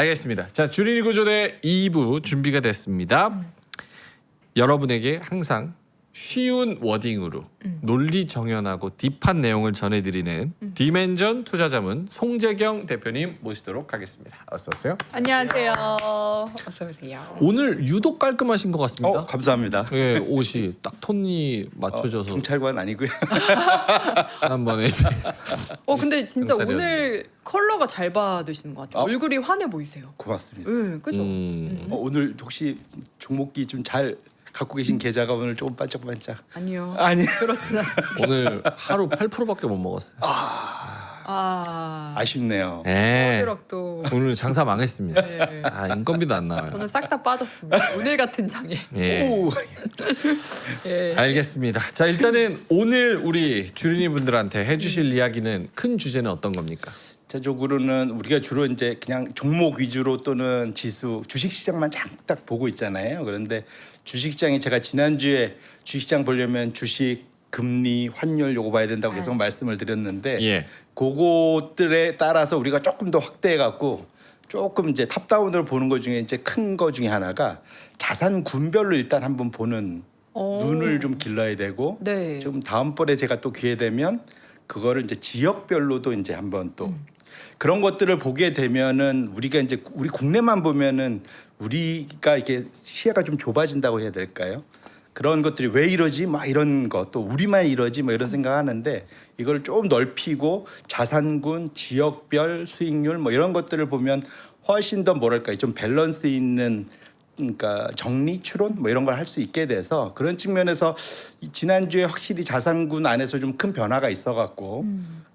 알겠습니다. 자, 주린이 구조대 2부 준비가 됐습니다. 여러분에게 항상 쉬운 워딩으로 논리 정연하고 딥한 내용을 전해드리는 디멘전 투자자문 송재경 대표님 모시도록 하겠습니다. 어서 오세요. 안녕하세요. 어서 오세요. 오늘 유독 깔끔하신 것 같습니다. 감사합니다. 예, 옷이 딱 톤이 맞춰져서 경찰관 아니고요. 지난번에 근데 진짜 경찰이었는데. 오늘 컬러가 잘 받으시는 것 같아요. 얼굴이 환해 보이세요. 고맙습니다. 네, 그죠? 오늘 혹시 종목기 좀 잘 갖고 계신 계좌가 오늘 조금 반짝반짝. 아니요. 아니. 그렇진 않습니다. 오늘 하루 8%밖에 못 먹었어요. 아쉽네요. 예. 호드락도. 오늘 장사 망했습니다. 네. 인건비도 안 나와요. 저는 싹 다 빠졌습니다. 오늘 같은 장에. 예. 오. 예. 알겠습니다. 자, 일단은 오늘 우리 주린이 분들한테 해주실 이야기는 큰 주제는 어떤 겁니까? 전체적으로는 우리가 주로 이제 그냥 종목 위주로 또는 지수, 주식시장만 딱 보고 있잖아요. 그런데 주식시장이 제가 지난주에 주식시장 보려면 주식, 금리, 환율 요거 봐야 된다고 계속 말씀을 드렸는데 예. 그것들에 따라서 우리가 조금 더 확대해 갖고 조금 이제 탑다운으로 보는 것 중에 이제 큰 거 중에 하나가 자산 군별로 일단 한번 보는 눈을 좀 길러야 되고 네. 지금 다음번에 제가 또 기회 되면 그거를 이제 지역별로도 이제 한번 또 그런 것들을 보게 되면은 우리가 이제 우리 국내만 보면은 우리가 이게 시야가 좀 좁아진다고 해야 될까요? 그런 것들이 왜 이러지? 막 이런 것 또 우리만 이러지? 뭐 이런 생각하는데 이걸 좀 넓히고 자산군, 지역별 수익률 뭐 이런 것들을 보면 훨씬 더 뭐랄까요? 좀 밸런스 있는 그러니까 정리 추론 뭐 이런 걸 할 수 있게 돼서 그런 측면에서 지난주에 확실히 자산군 안에서 좀 큰 변화가 있어갖고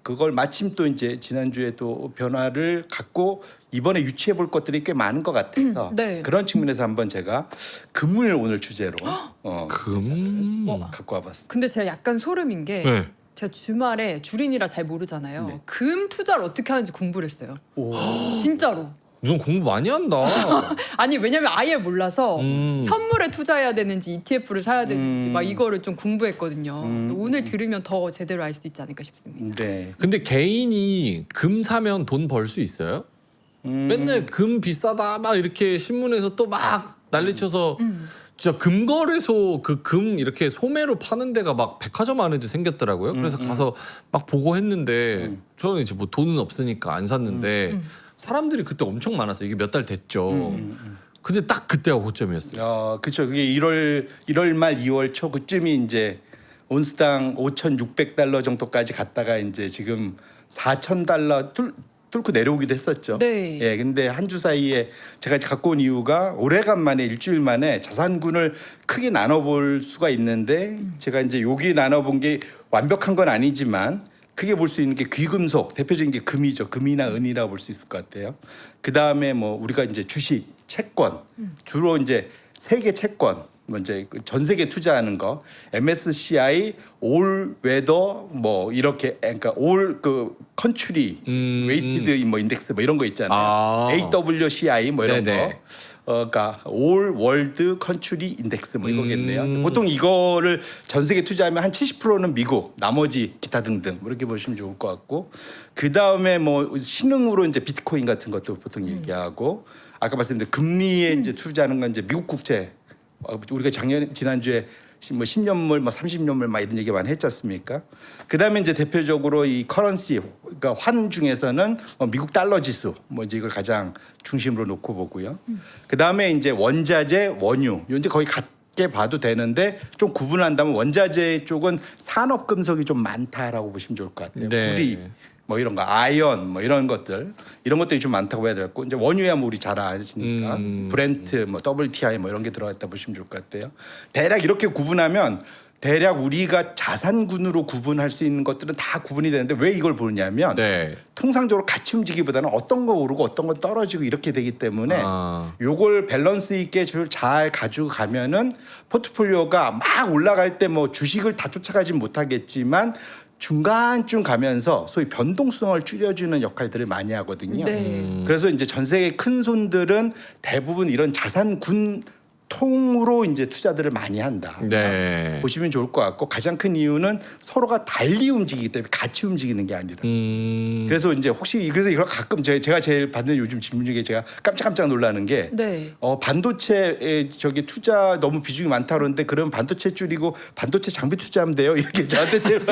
그걸 마침 또 이제 지난주에 또 변화를 갖고 이번에 유치해 볼 것들이 꽤 많은 것 같아서 네. 그런 측면에서 한번 제가 금을 오늘 주제로 금. 갖고 와봤습니다. 근데 제가 약간 소름인 게 네. 제가 주말에 주린이라 잘 모르잖아요. 네. 금 투자를 어떻게 하는지 공부를 했어요. 오. 진짜로. 좀 공부 많이 한다. 아니 왜냐면 아예 몰라서 음. 현물에 투자해야 되는지 ETF를 사야 되는지 막 이거를 좀 공부했거든요. 오늘 들으면 더 제대로 알 수도 있지 않을까 싶습니다. 네. 근데 개인이 금 사면 돈 벌 수 있어요? 맨날 금 비싸다 막 이렇게 신문에서 또 막 난리쳐서 진짜 금거래소 그 금 이렇게 소매로 파는 데가 막 백화점 안에도 생겼더라고요. 그래서 가서 막 보고 했는데 저는 이제 뭐 돈은 없으니까 안 샀는데 사람들이 그때 엄청 많았어요. 이게 몇 달 됐죠. 근데 딱 그때가 고점이었어요. 그렇죠. 그게 1월 말 2월 초 그쯤이 이제 온스당 5,600달러 정도까지 갔다가 이제 지금 4,000달러 뚫고 내려오기도 했었죠. 네. 예, 근데 한 주 사이에 제가 갖고 온 이유가 오래간만에 일주일 만에 자산군을 크게 나눠볼 수가 있는데 제가 이제 여기 나눠본 게 완벽한 건 아니지만 크게 볼 수 있는 게 귀금속 대표적인 게 금이죠. 금이나 은이라고 볼 수 있을 것 같아요. 그 다음에 뭐 우리가 이제 주식, 채권 주로 이제 세계 채권 먼저 전 세계 투자하는 거 MSCI 올 웨더 뭐 이렇게 그러니까 올 그 컨트리 웨이티드 뭐 인덱스 뭐 이런 거 있잖아요. AWCI 뭐 이런 네네. 거. 그러니까 올 월드 컨트리 인덱스 뭐 이거겠네요. 보통 이거를 전 세계 투자하면 한 70%는 미국, 나머지 기타 등등 뭐 이렇게 보시면 좋을 것 같고 그 다음에 뭐 신흥으로 이제 비트코인 같은 것도 보통 얘기하고 아까 말씀드린 금리에 이제 투자하는 건 이제 미국 국채 우리가 지난주에 뭐 10년물, 뭐 30년물 막 이런 얘기 많이 했지 않습니까? 그다음에 이제 대표적으로 이 커런시, 그러니까 환 중에서는 미국 달러 지수, 뭐 이제 이걸 가장 중심으로 놓고 보고요. 그다음에 이제 원자재, 원유, 이제 거의 같게 봐도 되는데 좀 구분한다면 원자재 쪽은 산업 금속이 좀 많다라고 보시면 좋을 것 같아요. 네. 우리 뭐 이런 거 아이언 뭐 이런 것들이 좀 많다고 해야 될고 이제 원유야 뭐 우리 잘 아시니까 브렌트 뭐 WTI 뭐 이런 게 들어갔다 보시면 좋을 것 같아요. 대략 이렇게 구분하면 대략 우리가 자산군으로 구분할 수 있는 것들은 다 구분이 되는데 왜 이걸 보느냐면 네. 통상적으로 같이 움직이기보다는 어떤 거 오르고 어떤 거 떨어지고 이렇게 되기 때문에 요걸 밸런스 있게 잘 가지고 가면은 포트폴리오가 막 올라갈 때 뭐 주식을 다 쫓아가진 못하겠지만 중간쯤 가면서 소위 변동성을 줄여주는 역할들을 많이 하거든요. 네. 그래서 이제 전 세계 큰 손들은 대부분 이런 자산군 통으로 이제 투자들을 많이 한다. 네. 보시면 좋을 것 같고 가장 큰 이유는 서로가 달리 움직이기 때문에 같이 움직이는 게 아니라. 그래서 이제 혹시 그래서 이걸 가끔 제가 제일 받는 요즘 질문 중에 제가 깜짝깜짝 놀라는 게 네. 반도체에 저기 투자 너무 비중이 많다 그러는데 그럼 반도체 줄이고 반도체 장비 투자하면 돼요 이렇게 저한테 제일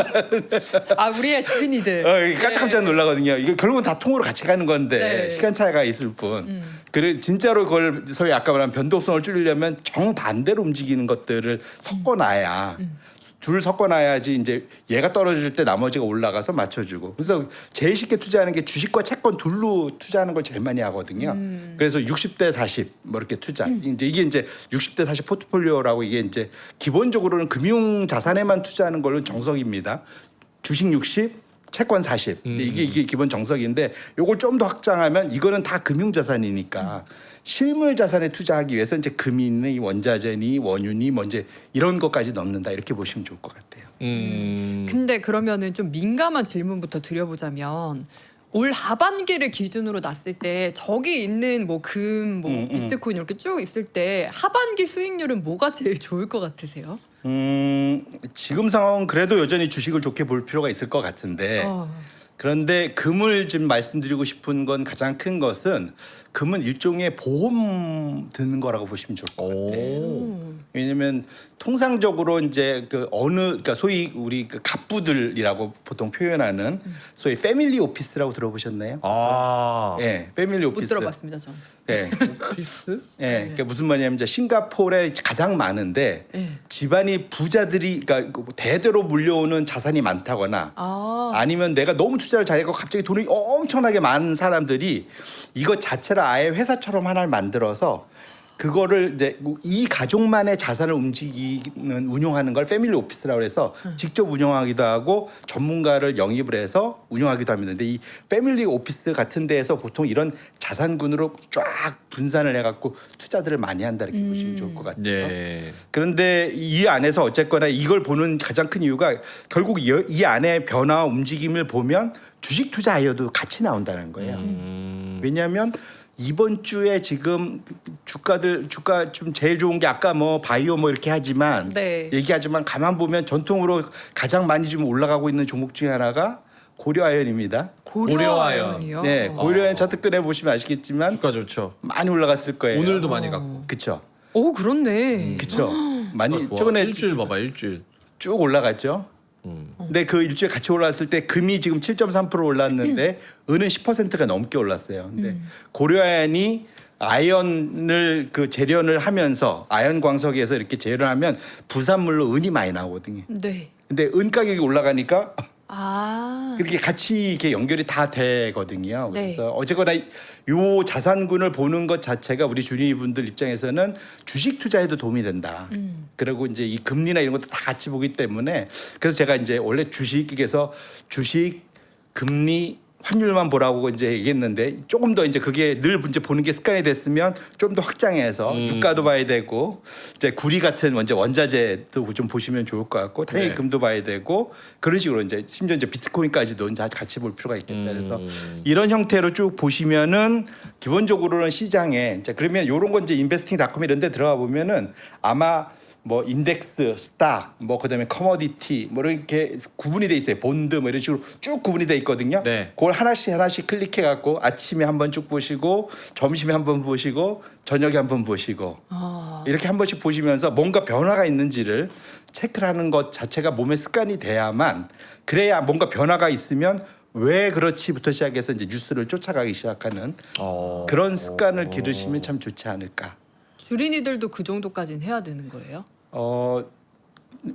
아 우리의 주인이들. 깜짝깜짝 놀라거든요. 이게 결국은 다 통으로 같이 가는 건데 네. 시간 차이가 있을 뿐. 그래 진짜로 그걸 소위 아까 말한 변동성을 줄이려면 정반대로 움직이는 것들을 섞어놔야 둘 섞어놔야지 이제 얘가 떨어질 때 나머지가 올라가서 맞춰주고. 그래서 제일 쉽게 투자하는 게 주식과 채권 둘로 투자하는 걸 제일 많이 하거든요. 그래서 60대 40 뭐 이렇게 투자. 이제 이게 이제 60대 40 포트폴리오라고 이게 이제 기본적으로는 금융 자산에만 투자하는 걸로 정석입니다. 주식 60, 채권 40. 이게 기본 정석인데 요걸 좀 더 확장하면 이거는 다 금융 자산이니까 실물 자산에 투자하기 위해서 이제 금이니 원자재니 원유니 뭐 이제 이런 것까지 넣는다 이렇게 보시면 좋을 것 같아요. 근데 그러면은 좀 민감한 질문부터 드려보자면 올 하반기를 기준으로 놨을 때 저기 있는 뭐 금, 뭐 비트코인 이렇게 쭉 있을 때 하반기 수익률은 뭐가 제일 좋을 것 같으세요? 지금 상황은 그래도 여전히 주식을 좋게 볼 필요가 있을 것 같은데 그런데 금을 좀 말씀드리고 싶은 건 가장 큰 것은 금은 일종의 보험 드는 거라고 보시면 좋을 것 같아요. 왜냐하면 통상적으로 이제 그러니까 소위 우리 그 갑부들이라고 보통 표현하는 소위 패밀리 오피스라고 들어보셨나요? 아. 네, 패밀리 못 오피스. 들어봤습니다, 전. 네. 피스? 예, 그러니까 무슨 말이냐면 이제 싱가포르에 가장 많은데 집안이 부자들이 그러니까 대대로 물려오는 자산이 많다거나 아니면 내가 너무 투자를 잘했고 갑자기 돈이 엄청나게 많은 사람들이 이것 자체를 아예 회사처럼 하나를 만들어서 그거를 이제 이 가족만의 자산을 움직이는 운용하는 걸 패밀리 오피스라고 해서 직접 운영하기도 하고 전문가를 영입을 해서 운영하기도 합니다. 근데 이 패밀리 오피스 같은 데에서 보통 이런 자산군으로 쫙 분산을 해갖고 투자들을 많이 한다 이렇게 보시면 좋을 것 같아요. 네. 그런데 이 안에서 어쨌거나 이걸 보는 가장 큰 이유가 결국 이 안에 변화와 움직임을 보면 주식 투자 아이디어도 같이 나온다는 거예요. 왜냐하면 이번 주에 지금 주가 좀 제일 좋은 게 아까 뭐 바이오 뭐 이렇게 하지만 네. 얘기하지만 가만 보면 전통으로 가장 많이 좀 올라가고 있는 종목 중에 하나가 고려아연입니다. 고려아연이요? 네, 고려아연 차트 꺼내 보시면 아시겠지만 주가 좋죠. 많이 올라갔을 거예요. 오늘도 많이 갔고. 그렇죠, 오 그렇네. 그렇죠. 많이 좋아. 최근에 일주일 봐봐, 일주일. 쭉 올라갔죠. 근데 그 일주일 같이 올랐을 때 금이 지금 7.3% 올랐는데 은은 10%가 넘게 올랐어요. 근데 고려아연이 아연을 그 재련을 하면서 아연 광석에서 이렇게 재련하면 부산물로 은이 많이 나오거든요. 네. 근데 은 가격이 올라가니까 아. 그렇게 같이 이렇게 연결이 다 되거든요. 네. 그래서 어쨌거나 요 자산군을 보는 것 자체가 우리 주린이분들 입장에서는 주식 투자에도 도움이 된다. 그리고 이제 이 금리나 이런 것도 다 같이 보기 때문에 그래서 제가 이제 원래 주식에서 주식, 금리, 환율만 보라고 이제 얘기했는데 조금 더 이제 그게 늘 이제 보는 게 습관이 됐으면 좀 더 확장해서 유가도 봐야 되고 이제 구리 같은 원자재도 좀 보시면 좋을 것 같고 당연히 네. 금도 봐야 되고 그런 식으로 이제 심지어 이제 비트코인까지도 이제 같이 볼 필요가 있겠다. 그래서 이런 형태로 쭉 보시면은 기본적으로는 시장에 이제 그러면 요런 건 이제 인베스팅닷컴 이런 데 들어가 보면은 아마 뭐 인덱스, 스탁, 뭐 그다음에 커머디티 뭐 이렇게 구분이 돼 있어요. 본드 뭐 이런 식으로 쭉 구분이 돼 있거든요. 네. 그걸 하나씩 클릭해 갖고 아침에 한번 쭉 보시고 점심에 한번 보시고 저녁에 한번 보시고 이렇게 한 번씩 보시면서 뭔가 변화가 있는지를 체크를 하는 것 자체가 몸의 습관이 돼야만 그래야 뭔가 변화가 있으면 왜 그렇지부터 시작해서 이제 뉴스를 쫓아가기 시작하는 그런 습관을 기르시면 참 좋지 않을까. 주린이들도 그 정도까지는 해야 되는 거예요?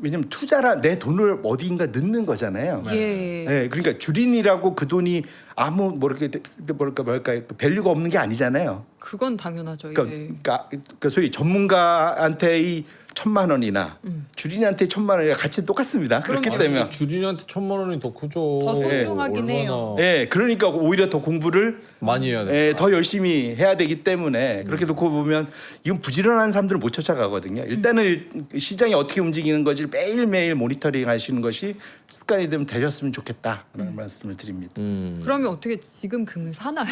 왜냐면 투자라 내 돈을 어디인가 넣는 거잖아요. 예. 네, 그러니까 주린이라고 그 돈이 아무 뭐 이렇게 뭐랄까 밸류가 없는 게 아니잖아요. 그건 당연하죠. 예. 그러니까 소위 전문가한테의 1,000만 원이나 주린이한테 1,000만 원이랑 가치 똑같습니다. 그렇기 그럼요. 때문에 주린이한테 1,000만 원이 더 크죠. 더 소중하긴 해요. 예, 그러니까 오히려 더 공부를 많이 해야 돼. 더 열심히 해야 되기 때문에 그렇게 놓고 보면 이건 부지런한 사람들은 못 쫓아가거든요. 일단은 시장이 어떻게 움직이는 것을 매일매일 모니터링 하시는 것이 습관이 되셨으면 좋겠다라는 말씀을 드립니다. 그러면 어떻게 지금 금 사나요?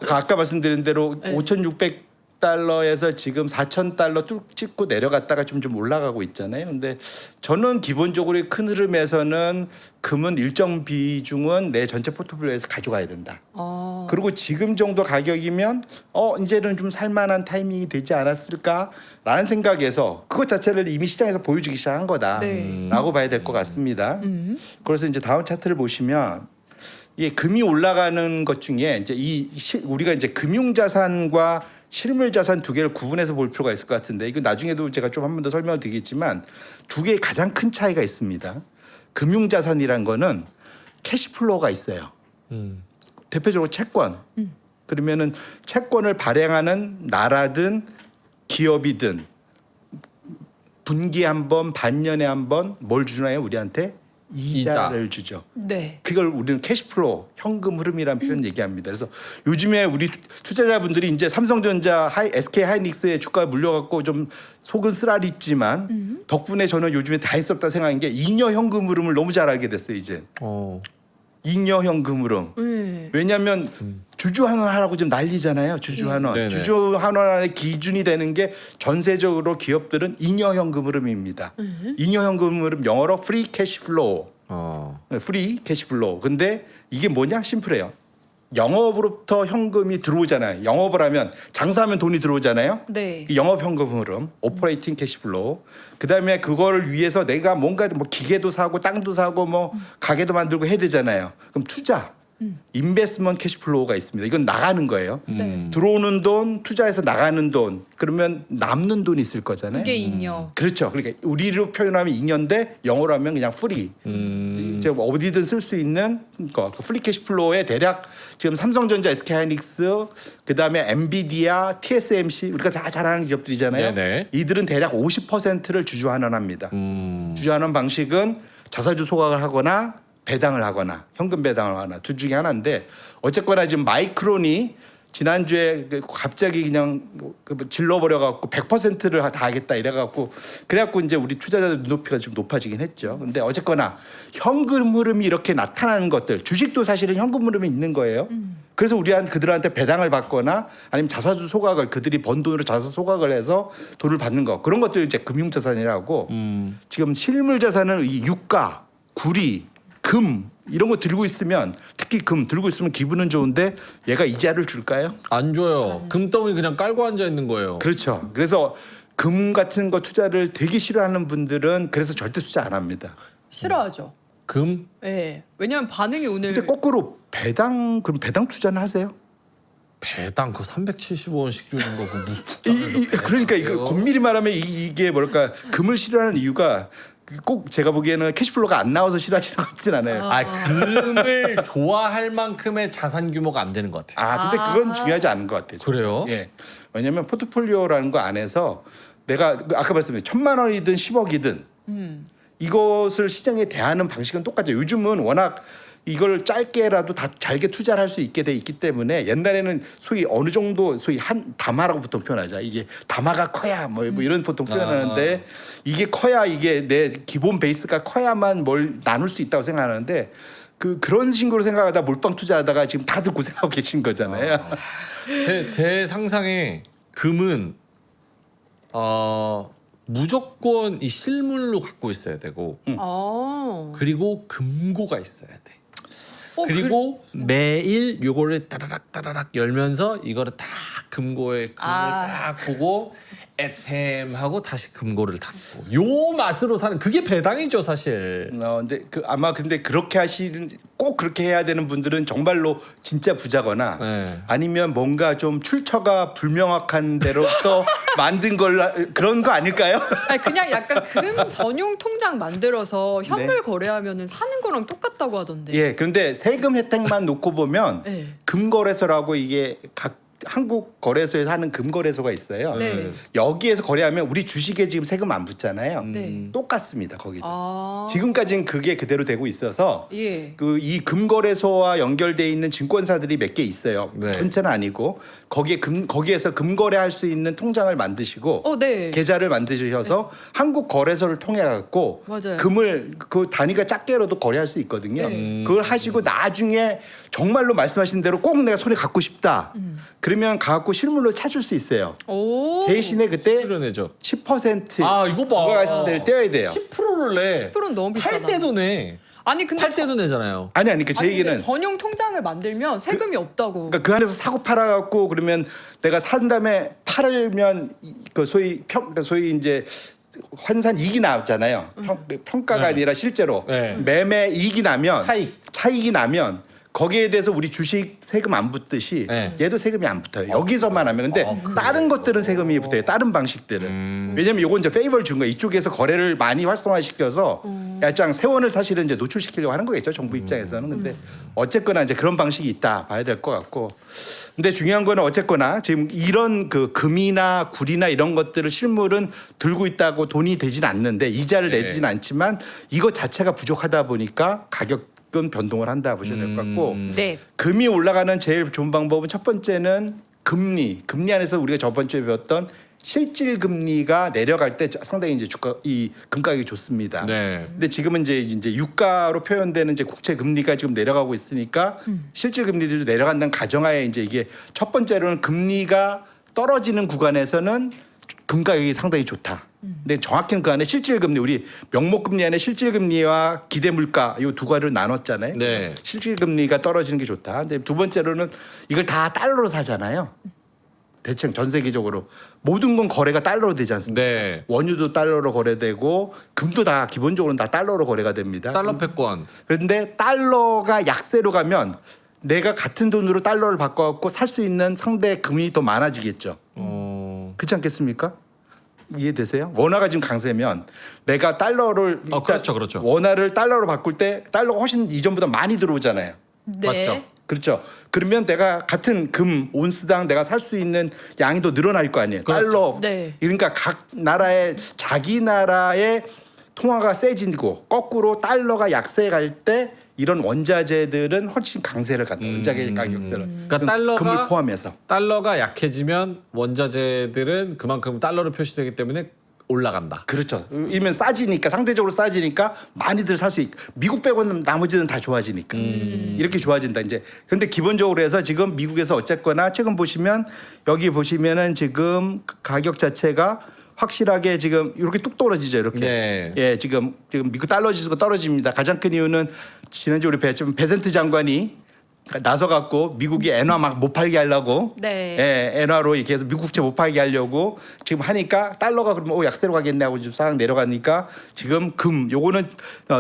아까 말씀드린 대로 네. 5,600 $4,600에서 지금 $4,000 뚝 찍고 내려갔다가 좀 올라가고 있잖아요. 근데 저는 기본적으로 큰 흐름에서는 금은 일정 비중은 내 전체 포트폴리오에서 가져가야 된다. 그리고 지금 정도 가격이면 이제는 좀 살만한 타이밍이 되지 않았을까라는 생각에서 그것 자체를 이미 시장에서 보여주기 시작한 거다라고 네. 봐야 될 것 같습니다. 그래서 이제 다음 차트를 보시면 예, 금이 올라가는 것 중에 이제 우리가 이제 금융자산과 실물자산 두 개를 구분해서 볼 필요가 있을 것 같은데 이거 나중에도 제가 좀 한 번 더 설명을 드리겠지만 두 개의 가장 큰 차이가 있습니다. 금융자산이란 거는 캐시플로우가 있어요. 대표적으로 채권. 그러면은 채권을 발행하는 나라든 기업이든 분기에 한 번, 반년에 한 번 뭘 주나요? 우리한테 이자를 주죠. 네. 그걸 우리는 캐시플로우, 현금 흐름이라는 표현 얘기합니다. 그래서 요즘에 우리 투자자분들이 이제 삼성전자, SK 하이닉스의 주가에 물려갖고 좀 속은 쓰라리지만 덕분에 저는 요즘에 다행스럽다 생각한 게 잉여 현금 흐름을 너무 잘 알게 됐어요. 이제 잉여 현금 흐름. 왜냐하면 주주환원하라고 지금 난리잖아요. 주주환원. 네네. 주주환원의 기준이 되는 게 전세적으로 기업들은 잉여 현금 흐름입니다. 잉여 현금 흐름 영어로 프리 캐시플로우. 프리 캐시플로우. 근데 이게 뭐냐? 심플해요. 영업으로부터 현금이 들어오잖아요. 영업을 하면 장사하면 돈이 들어오잖아요. 네. 영업 현금 흐름, 오퍼레이팅 캐시플로우. 그다음에 그거를 위해서 내가 뭔가 뭐 기계도 사고 땅도 사고 뭐 가게도 만들고 해야 되잖아요. 그럼 투자, 인베스트먼트 캐시플로우가 있습니다. 이건 나가는 거예요. 네. 들어오는 돈, 투자해서 나가는 돈. 그러면 남는 돈이 있을 거잖아요. 그게 잉여. 그렇죠. 그러니까 우리로 표현하면 잉여인데 영어로 하면 그냥 프리. 이제 어디든 쓸 수 있는 거. 그 프리 캐시플로우에 대략 지금 삼성전자, SK하이닉스, 그다음에 엔비디아, TSMC 우리가 다 잘 아는 기업들이잖아요. 네네. 이들은 대략 50%를 주주환원합니다. 주주환원 방식은 자사주 소각을 하거나 배당을 하거나 현금 배당을 하거나 둘 중에 하나인데 어쨌거나 지금 마이크론이 지난주에 갑자기 그냥 질러버려 갖고 100%를 다 하겠다 이래 갖고 그래갖고 이제 우리 투자자들 눈높이가 좀 높아지긴 했죠. 근데 어쨌거나 현금 흐름이 이렇게 나타나는 것들 주식도 사실은 현금 흐름이 있는 거예요. 그래서 그들한테 배당을 받거나 아니면 자사주 소각을 그들이 번 돈으로 자사 소각을 해서 돈을 받는 거 그런 것들 이제 금융자산이라고 지금 실물자산은 이 유가, 구리 금 이런 거 들고 있으면 특히 금 들고 있으면 기분은 좋은데 얘가 이자를 줄까요? 안 줘요. 금덩이 그냥 깔고 앉아 있는 거예요. 그렇죠. 그래서 금 같은 거 투자를 되게 싫어하는 분들은 그래서 절대 투자 안 합니다. 싫어하죠. 금? 네. 왜냐면 반응이 오늘 근데 거꾸로 그럼 배당 투자는 하세요? 배당 그 375원씩 주는 거 그러니까 이거 엄밀히 말하면 이게 뭘까 금을 싫어하는 이유가 꼭 제가 보기에는 캐시플로우가 안 나와서 싫어하시는 것 같진 않아요. 금을 좋아할 만큼의 자산 규모가 안 되는 것 같아요. 근데 그건 중요하지 않은 것 같아요. 그래요? 예. 왜냐하면 포트폴리오라는 거 안에서 내가 아까 말씀드린 1,000만 원이든 10억이든 이것을 시장에 대하는 방식은 똑같아요. 요즘은 워낙 이걸 짧게라도 다 잘게 투자를 할 수 있게 돼 있기 때문에 옛날에는 소위 어느 정도 소위 한 담화라고 보통 표현하자. 이게 담화가 커야 뭐 이런 보통 표현하는데 이게 커야 이게 내 기본 베이스가 커야만 뭘 나눌 수 있다고 생각하는데 그런 식으로 생각하다 몰빵 투자하다가 지금 다들 고생하고 계신 거잖아요. 제 상상에 금은 무조건 이 실물로 갖고 있어야 되고 그리고 금고가 있어야 돼. 그리고 매일 요거를 따라락 열면서 이거를 다 금고에 금을 딱 보고 에템하고 다시 금고를 닫고 요 맛으로 사는 그게 배당이죠 사실. 근데 근데 꼭 그렇게 해야 되는 분들은 정말로 진짜 부자거나 네. 아니면 뭔가 좀 출처가 불명확한 대로 또 만든 그런 거 아닐까요? 아니, 그냥 약간 금 전용 통장 만들어서 현물 거래하면은 사는 거랑 똑같다고 하던데. 예, 그런데 세금 혜택만 놓고 보면 네. 금거래소라고 이게 한국 거래소에서 하는 금거래소가 있어요. 네. 여기에서 거래하면 우리 주식에 지금 세금 안 붙잖아요. 네. 똑같습니다. 거기도. 지금까지는 그게 그대로 되고 있어서 예. 이 금거래소와 연결돼 있는 증권사들이 몇 개 있어요. 네. 전체는 아니고 거기에서 금거래할 수 있는 통장을 만드시고 네. 계좌를 만드셔서 한국 거래소를 통해 갖고 맞아요. 금을 그 단위가 작게라도 거래할 수 있거든요. 네. 그걸 하시고 나중에 정말로 말씀하신 대로 꼭 내가 손에 갖고 싶다. 그러면 가갖고 실물로 찾을 수 있어요. 오. 대신에 그때 수수료내죠. 10% 아 이거 봐. 부가가치세를 떼야 돼요. 10%를 내. 10%는 너무 비싸다. 팔 때도 내. 아니 근데 팔 때도 내잖아요. 아니 그 제 아니, 얘기는 근데 전용 통장을 만들면 세금이 없다고. 그러니까 그 안에서 사고 팔아갖고 그러면 내가 산 다음에 팔면 그 소위 이제 환산 이익이 나왔잖아요. 평가가 아니라 실제로 네. 매매 이익이 나면 차익. 이 나면 거기에 대해서 우리 주식 세금 안 붙듯이 네. 얘도 세금이 안 붙어요. 여기서만 하면 근데 다른 것들은 세금이 붙어요. 다른 방식들은. 왜냐면 요건 이제 페이버를 준 거예요. 이쪽에서 거래를 많이 활성화시켜서 약간 세원을 사실은 이제 노출시키려고 하는 거겠죠. 정부 입장에서는. 근데 어쨌거나 이제 그런 방식이 있다 봐야 될 것 같고. 근데 중요한 거는 어쨌거나 지금 이런 그 금이나 구리나 이런 것들을 실물은 들고 있다고 돈이 되진 않는데 이자를 네. 내지는 않지만 이거 자체가 부족하다 보니까 가격은 변동을 한다 보셔야 될 것 같고. 네. 금이 올라가는 제일 좋은 방법은 첫 번째는 금리 안에서 우리가 저번 주에 배웠던 실질 금리가 내려갈 때 상당히 이제 이 금가격이 좋습니다. 네. 근데 지금은 이제 유가로 표현되는 이제 국채 금리가 지금 내려가고 있으니까 실질 금리도 내려간다는 가정하에 이제 이게 첫 번째로는 금리가 떨어지는 구간에서는 금 가격이 상당히 좋다. 근데 정확한 그 안에 실질 금리 우리 명목 금리 안에 실질 금리와 기대 물가 이 두 가지를 나눴잖아요. 네. 실질 금리가 떨어지는 게 좋다. 근데 두 번째로는 이걸 다 달러로 사잖아요. 대체로 전 세계적으로 모든 건 거래가 달러로 되지 않습니까? 네. 원유도 달러로 거래되고 금도 다 기본적으로는 다 달러로 거래가 됩니다. 달러 패권. 그런데 달러가 약세로 가면 내가 같은 돈으로 달러를 바꿔갖고 살 수 있는 상대 금이 더 많아지겠죠. 그렇지 않겠습니까? 이해되세요? 원화가 지금 강세면 내가 달러를 일단 그렇죠. 원화를 달러로 바꿀 때 달러가 훨씬 이전보다 많이 들어오잖아요. 네. 맞죠? 그렇죠. 그러면 내가 같은 금 온스당 내가 살 수 있는 양이 더 늘어날 거 아니에요. 그렇죠. 달러. 네. 그러니까 각 나라의 자기 나라의 통화가 세지고 거꾸로 달러가 약세갈 때 이런 원자재들은 훨씬 강세를 갖다. 원자재 가격들은. 그러니까 금을 포함해서. 달러가 약해지면 원자재들은 그만큼 달러로 표시되기 때문에 올라간다. 그렇죠. 이면 싸지니까 상대적으로 싸지니까 많이들 살 수 있고 미국 빼고는 나머지는 다 좋아지니까 이렇게 좋아진다 이제. 근데 기본적으로 해서 지금 미국에서 어쨌거나 최근 보시면 여기 보시면은 지금 가격 자체가 확실하게 지금 이렇게 뚝 떨어지죠 이렇게. 네. 예, 지금 미국 달러 지수가 떨어집니다. 가장 큰 이유는 지난주 우리 베센트 장관이 나서 갖고 미국이 엔화 막 못 팔게 하려고 네. 예, 엔화로 이렇게 해서 미국채 못 팔게 하려고 지금 하니까 달러가 그러면 약세로 가겠네 하고 지금 싹 내려가니까 지금 금 요거는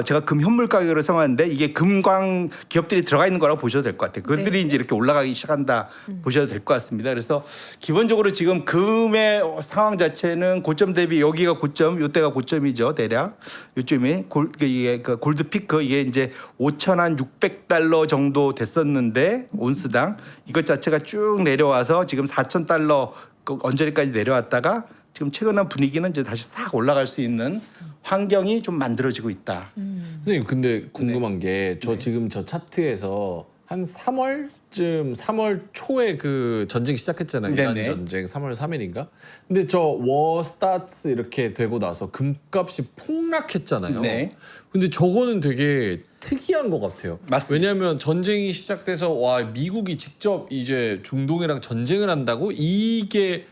제가 금 현물 가격으로 정하는데 이게 금광 기업들이 들어가 있는 거라고 보셔도 될 것 같아요. 그들이 네. 이제 이렇게 올라가기 시작한다 보셔도 될 것 같습니다. 그래서 기본적으로 지금 금의 상황 자체는 고점 대비 여기가 고점, 요때가 고점이죠 대략 요쯤이 이게 그 골드 피크 이게 이제 5,600달러 정도 됐었는데 온스당 이것 자체가 쭉 내려와서 지금 4,000달러 언저리까지 내려왔다가 지금 최근한 분위기는 이제 다시 싹 올라갈 수 있는 환경이 좀 만들어지고 있다. 선생님 근데 궁금한 게 저 지금 저 차트에서 한 3월 초에 그 전쟁 시작했잖아요. 이란 네네. 전쟁 3월 3일인가? 근데 저 워 스타트 이렇게 되고 나서 금값이 폭락했잖아요. 네. 근데 저거는 되게 특이한 것 같아요. 맞습니다. 왜냐하면 전쟁이 시작돼서 와 미국이 직접 이제 중동이랑 전쟁을 한다고 이게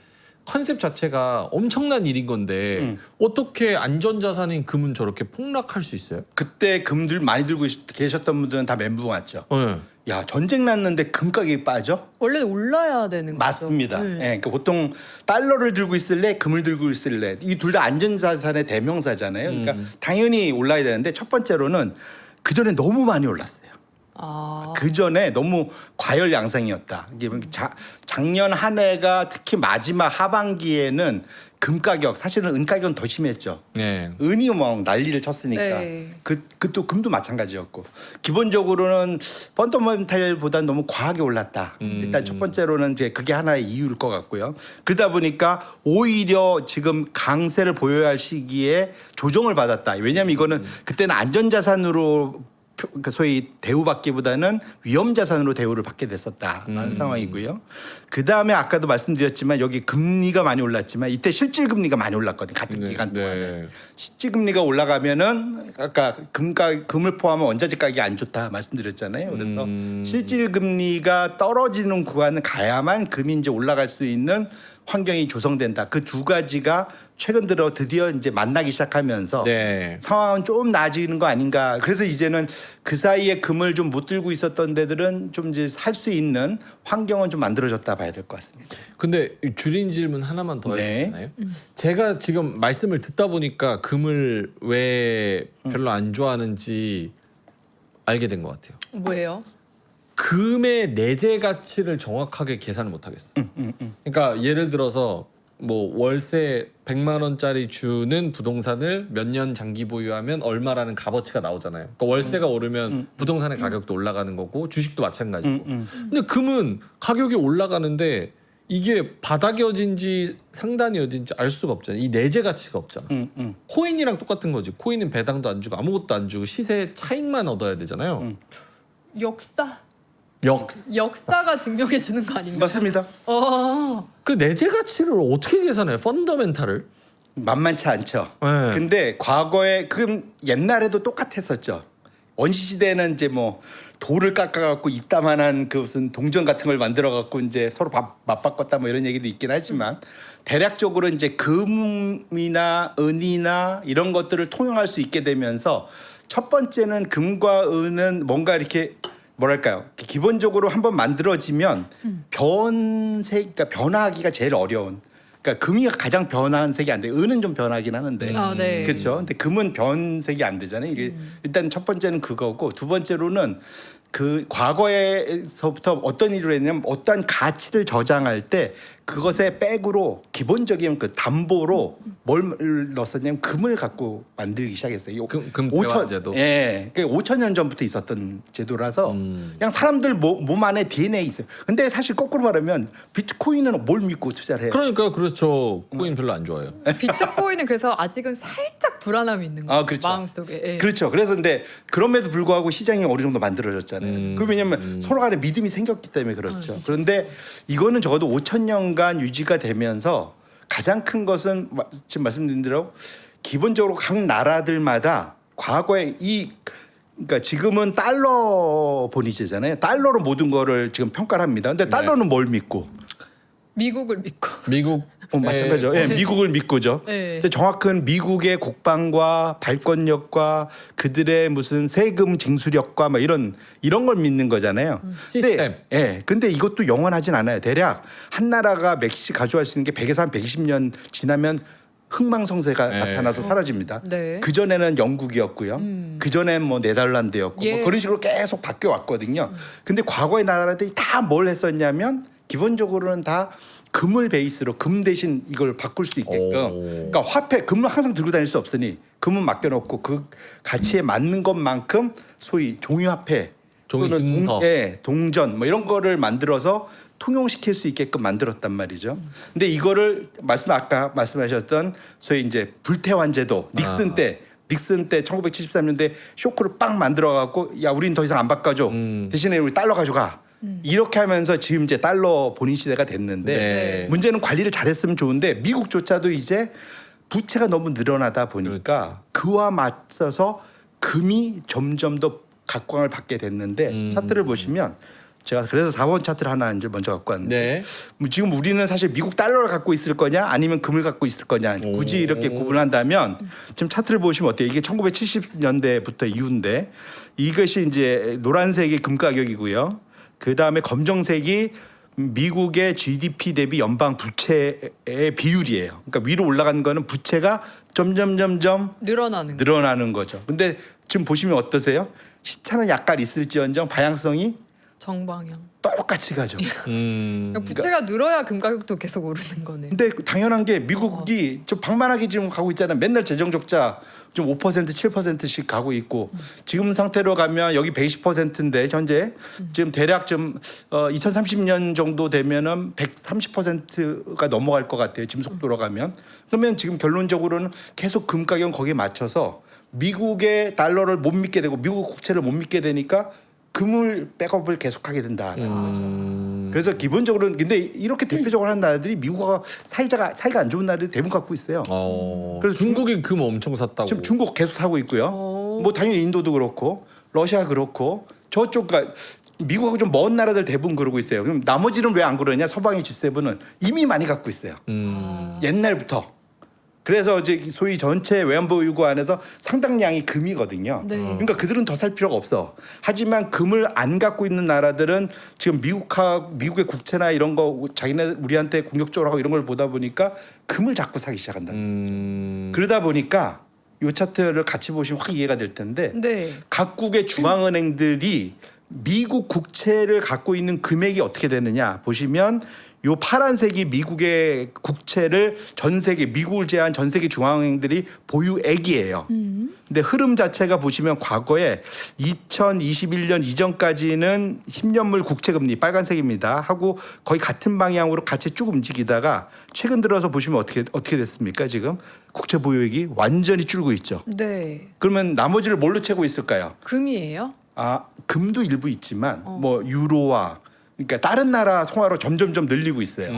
컨셉 자체가 엄청난 일인 건데 어떻게 안전자산인 금은 저렇게 폭락할 수 있어요? 그때 금들 많이 들고 계셨던 분들은 다 멘붕 왔죠. 네. 야 전쟁 났는데 금 가격이 빠져? 원래는 올라야 되는 거죠. 맞습니다. 네. 예, 그러니까 보통 달러를 들고 있을래, 금을 들고 있을래 이 둘 다 안전자산의 대명사잖아요. 그러니까 당연히 올라야 되는데 첫 번째로는 그 전에 너무 많이 올랐어요. 아. 그 전에 너무 과열 양상이었다. 이게 작년 한 해가 특히 마지막 하반기에는 금 가격 사실은 은 가격은 더 심했죠. 네. 은이 막 난리를 쳤으니까 네. 그또 금도 마찬가지였고 기본적으로는 펀더멘탈보다는 너무 과하게 올랐다. 일단 첫 번째로는 이제 그게 하나의 이유일 것 같고요. 그러다 보니까 오히려 지금 강세를 보여야 할 시기에 조정을 받았다. 왜냐하면 이거는 그때는 안전자산으로 그러니까 소위 대우받기보다는 위험자산으로 대우를 받게 됐었다라는 상황이고요. 그 다음에 아까도 말씀드렸지만 여기 금리가 많이 올랐지만 이때 실질 금리가 많이 올랐거든요. 같은 기간 동안에. 실질 금리가 올라가면은 아까 금을 포함한 원자재 가격이 안 좋다 말씀드렸잖아요. 그래서 실질 금리가 떨어지는 구간을 가야만 금이 이제 올라갈 수 있는 환경이 조성된다. 그 두 가지가 최근 들어 드디어 이제 만나기 시작하면서 네. 상황은 좀 나아지는 거 아닌가. 그래서 이제는 그 사이에 금을 좀 못 들고 있었던 데들은 좀 이제 살 수 있는 환경은 좀 만들어졌다 봐야 될 것 같습니다. 근데 줄인 질문 하나만 더 해도 네. 되나요? 제가 지금 말씀을 듣다 보니까 금을 왜 별로 안 좋아하는지 알게 된 것 같아요. 뭐예요? 금의 내재 가치를 정확하게 계산을 못 하겠어. 그러니까 예를 들어서 뭐 월세 100만 원짜리 주는 부동산을 몇 년 장기 보유하면 얼마라는 값어치가 나오잖아요. 그러니까 월세가 오르면 부동산의 가격도 올라가는 거고 주식도 마찬가지고. 근데 금은 가격이 올라가는데 이게 바닥이어진지 상단이어진지 알 수가 없잖아요. 이 내재 가치가 없잖아. 코인이랑 똑같은 거지. 코인은 배당도 안 주고 아무것도 안 주고 시세 차익만 얻어야 되잖아요. 역사가 증명해 주는 거 아닌가? 맞습니다. 그 내재 가치를 어떻게 계산해요? 펀더멘탈을? 만만치 않죠. 네. 근데 과거에 그 옛날에도 똑같았었죠. 원시 시대는 이제 뭐 돌을 깎아갖고 입다만한 그 무슨 동전 같은 걸 만들어갖고 이제 서로 맞바꿨다 뭐 이런 얘기도 있긴 하지만 대략적으로 이제 금이나 은이나 이런 것들을 통용할 수 있게 되면서 첫 번째는 금과 은은 뭔가 이렇게 뭐랄까요? 기본적으로 한번 만들어지면 그러니까 변화하기가 제일 어려운. 그러니까 금이 가장 변환색이 안 돼. 은은 좀 변하긴 하는데. 네. 그렇죠. 근데 금은 변색이 안 되잖아요. 이게 일단 첫 번째는 그거고 두 번째로는 그 과거에서부터 어떤 일을 했냐면 어떠한 가치를 저장할 때 그것의 백으로 기본적인 그 담보로 뭘 넣었었냐면 금을 갖고 만들기 시작했어요. 금 대환제도. 예, 그 5,000년 전부터 있었던 제도라서 그냥 사람들 몸 안에 DNA 있어요. 근데 사실 거꾸로 말하면 비트코인은 뭘 믿고 투자를 해요? 그러니까 그래서 저 코인 별로 안 좋아해요. 비트코인은 그래서 아직은 살짝 불안함이 있는 거예요. 그렇죠. 마음속에. 예. 그렇죠. 그래서 근데 그럼에도 불구하고 시장이 어느 정도 만들어졌잖아요. 그 왜냐하면 서로 간에 믿음이 생겼기 때문에 그렇죠. 그런데 이거는 적어도 5,000년간 유지가 되면서 가장 큰 것은 지금 말씀드린 대로 기본적으로 각 나라들마다 과거에 그러니까 지금은 달러 본위제잖아요. 달러로 모든 거를 지금 평가를 합니다. 근데 달러는 뭘 믿고? 미국을 믿고. 미국 마찬가지죠. 예, 미국을 믿고죠. 네. 근데 정확한 미국의 국방과 발권력과 그들의 무슨 세금 징수력과 막 이런 걸 믿는 거잖아요. 시스템. 근데, 예, 근데 이것도 영원하진 않아요. 대략 한 나라가 맥시 가져갈 수 있는 게 100에서 한 120년 지나면 흥망성쇠가 네. 나타나서 사라집니다. 네. 그 전에는 영국이었고요. 그 전엔 뭐 네덜란드였고 예. 뭐 그런 식으로 계속 바뀌어 왔거든요. 근데 과거의 나라들이 다 뭘 했었냐면 기본적으로는 다 금을 베이스로 금 대신 이걸 바꿀 수 있게끔. 그러니까 화폐 금은 항상 들고 다닐 수 없으니 금은 맡겨놓고 그 가치에 맞는 것만큼 소위 종이화폐 종이 또는 증서. 동전 뭐 이런 거를 만들어서 통용시킬 수 있게끔 만들었단 말이죠. 근데 이거를 아까 말씀하셨던 소위 이제 불태환제도 닉슨 때 1973년대 쇼크를 빵 만들어 갖고 야 우리는 더 이상 안 바꿔줘. 대신에 우리 달러 가져가. 이렇게 하면서 지금 이제 달러 본인 시대가 됐는데 네. 문제는 관리를 잘했으면 좋은데 미국조차도 이제 부채가 너무 늘어나다 보니까 그와 맞서서 금이 점점 더 각광을 받게 됐는데 차트를 보시면 제가 그래서 4번 차트를 하나 이제 먼저 갖고 왔는데 지금 우리는 사실 미국 달러를 갖고 있을 거냐 아니면 금을 갖고 있을 거냐 굳이 이렇게 구분한다면 지금 차트를 보시면 어때요? 이게 1970년대부터 이후인데 이것이 이제 노란색이 금 가격이고요. 그 다음에 검정색이 미국의 GDP 대비 연방 부채의 비율이에요. 그러니까 위로 올라가는 거는 부채가 점점 늘어나는 거죠. 근데 지금 보시면 어떠세요? 시차는 약간 있을지언정 방향성이 정방향. 똑같이 가죠. 그러니까 부채가 늘어야 금 가격도 계속 오르는 거네. 근데 당연한 게 미국이 좀 방만하게 지금 가고 있잖아요. 맨날 재정 적자 좀 5% 7%씩 가고 있고 지금 상태로 가면 여기 120%인데 현재 지금 대략 좀 2030년 정도 되면은 130%가 넘어갈 것 같아요. 지금 속도로 가면. 그러면 지금 결론적으로는 계속 금 가격은 거기에 맞춰서 미국의 달러를 못 믿게 되고 미국 국채를 못 믿게 되니까 금을 백업을 계속하게 된다라는 거죠. 그래서 기본적으로는 근데 이렇게 대표적으로 하는 나라들이 미국과 사이가 안 좋은 나라들이 대부분 갖고 있어요. 그래서 중국이 금 엄청 샀다고. 지금 중국 계속 사고 있고요. 뭐 당연히 인도도 그렇고 러시아 그렇고 저쪽 미국하고 좀 먼 나라들 대부분 그러고 있어요. 그럼 나머지는 왜 안 그러냐? 서방의 G7은 이미 많이 갖고 있어요. 옛날부터. 그래서 이제 소위 전체 외환보유고 안에서 상당량이 금이거든요. 네. 그러니까 그들은 더 살 필요가 없어. 하지만 금을 안 갖고 있는 나라들은 지금 미국의 국채나 이런 거 자기네 우리한테 공격적으로 하고 이런 걸 보다 보니까 금을 자꾸 사기 시작한다는 거죠. 그러다 보니까 이 차트를 같이 보시면 확 이해가 될 텐데 네. 각국의 중앙은행들이 미국 국채를 갖고 있는 금액이 어떻게 되느냐 보시면 요 파란색이 미국의 국채를 전 세계 미국을 제한 전 세계 중앙은행들이 보유액이에요. 근데 흐름 자체가 보시면 과거에 2021년 이전까지는 10년물 국채 금리 빨간색입니다. 하고 거의 같은 방향으로 같이 쭉 움직이다가 최근 들어서 보시면 어떻게 됐습니까? 지금 국채 보유액이 완전히 줄고 있죠. 네. 그러면 나머지를 뭘로 채고 있을까요? 금이에요? 금도 일부 있지만 뭐 유로화 그러니까 다른 나라 통화로 점점점 늘리고 있어요.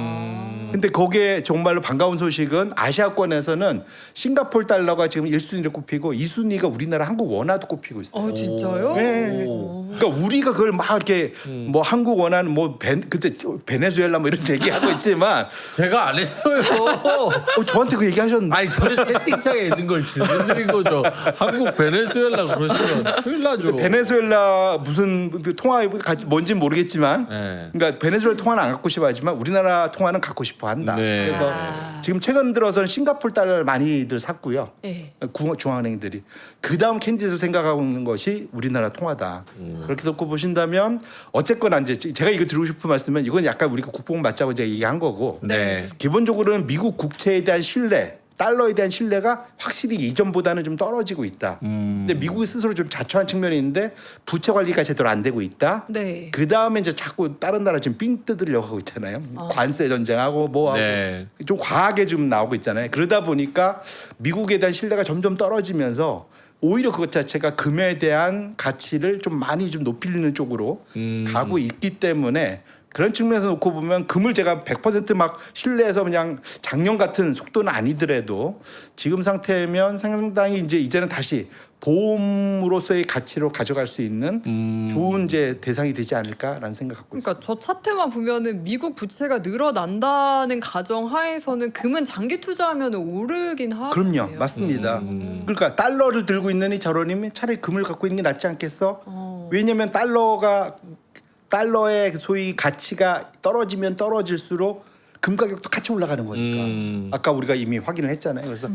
근데 거기에 정말로 반가운 소식은 아시아권에서는 싱가포르 달러가 지금 1순위를 꼽히고 2순위가 우리나라 한국 원화도 꼽히고 있어요. 진짜요? 네. 그러니까 우리가 그걸 막 이렇게 뭐 한국 원화는 뭐 그때 베네수엘라 뭐 이런 얘기하고 있지만 제가 안 했어요. 저한테 그 얘기하셨는데 아니 저는 채팅창에 있는 걸 질문드린 거죠. 한국 베네수엘라 그러시면 큰일 나죠. 베네수엘라 무슨 통화 뭔지 모르겠지만 네. 그러니까 베네수엘라 통화는 안 갖고 싶어 하지만 우리나라 통화는 갖고 싶어 한다. 네. 그래서 지금 최근 들어서는 싱가포르 달러를 많이들 샀고요. 네. 중앙은행들이 그다음 캔디에서 생각하고 있는 것이 우리나라 통화다. 그렇게 놓고 보신다면 어쨌거나 이제 제가 이거 드리고 싶은 말씀은 이건 약간 우리가 국뽕 맞자고 제가 얘기한 거고 네. 기본적으로는 미국 국채에 대한 신뢰 달러에 대한 신뢰가 확실히 이전보다는 좀 떨어지고 있다. 근데 미국이 스스로 좀 자초한 측면이 있는데 부채 관리가 제대로 안 되고 있다. 네. 그 다음에 이제 자꾸 다른 나라 지금 삥 뜯으려고 하고 있잖아요. 관세 전쟁하고 뭐하고 네. 좀 과하게 좀 나오고 있잖아요. 그러다 보니까 미국에 대한 신뢰가 점점 떨어지면서 오히려 그것 자체가 금에 대한 가치를 좀 많이 좀 높이는 쪽으로 가고 있기 때문에 그런 측면에서 놓고 보면 금을 제가 100%막 신뢰해서 그냥 작년 같은 속도는 아니더라도 지금 상태면 상당히 이제는 다시 보험으로서의 가치로 가져갈 수 있는 좋은 이제 대상이 되지 않을까라는 생각 갖고 있습니다. 그러니까 저 차트만 보면은 미국 부채가 늘어난다는 가정 하에서는 금은 장기 투자하면 오르긴 하거든요. 그럼요, 맞습니다. 그러니까 달러를 들고 있는 이 저러님이 차라리 금을 갖고 있는 게 낫지 않겠어? 왜냐하면 달러의 소위 가치가 떨어지면 떨어질수록 금 가격도 같이 올라가는 거니까 아까 우리가 이미 확인을 했잖아요. 그래서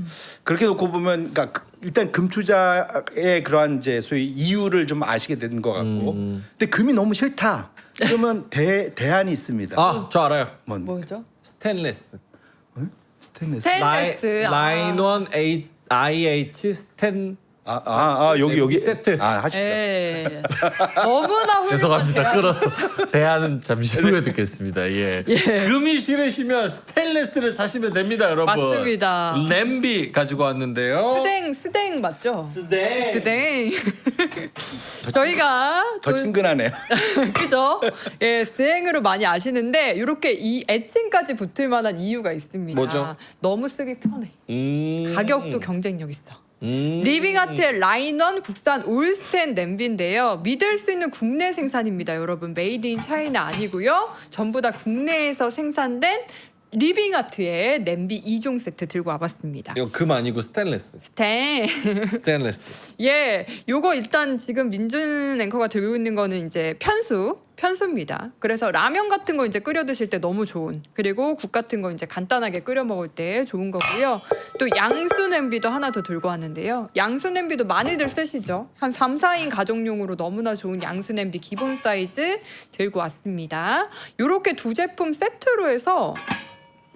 그렇게 놓고 보면 그러니까 일단 금 투자의 그러한 이제 소위 이유를 좀 아시게 된 것 같고 근데 금이 너무 싫다. 그러면 대안이 있습니다. 저 알아요. 뭐죠? 스테인레스. 스테인레스. 스테인레스. 라인원 IH 스텐. 여기 이 세트. 하시죠. 예. 너무나 훌륭한 죄송합니다. 대안. 끌어서 대안은 잠시 후에 듣겠습니다. 예. 금이 싫으시면 스테인레스를 사시면 됩니다, 여러분. 맞습니다. 냄비 가지고 왔는데요. 스댕 맞죠? 스댕. 스댕. 저희가 더 친근하네요. 그죠? 예, 스댕으로 많이 아시는데 이렇게 이 애칭까지 붙을 만한 이유가 있습니다. 뭐죠? 너무 쓰기 편해. 가격도 경쟁력 있어. 음. 리빙아트의 라인원 국산 올스텐 냄비인데요. 믿을 수 있는 국내 생산입니다, 여러분. 메이드 인 차이나 아니고요. 전부 다 국내에서 생산된 리빙아트의 냄비 2종 세트 들고 와봤습니다. 이거 금 아니고 스테인레스. 스테인레스. 예, 요거 일단 지금 민준 앵커가 들고 있는 거는 이제 편수 편수입니다. 그래서 라면 같은 거 이제 끓여 드실 때 너무 좋은, 그리고 국 같은 거 이제 간단하게 끓여 먹을 때 좋은 거고요. 또 양수 냄비도 하나 더 들고 왔는데요. 양수 냄비도 많이들 쓰시죠. 한 3, 4인 가족용으로 너무나 좋은 양수 냄비 기본 사이즈 들고 왔습니다. 요렇게 두 제품 세트로 해서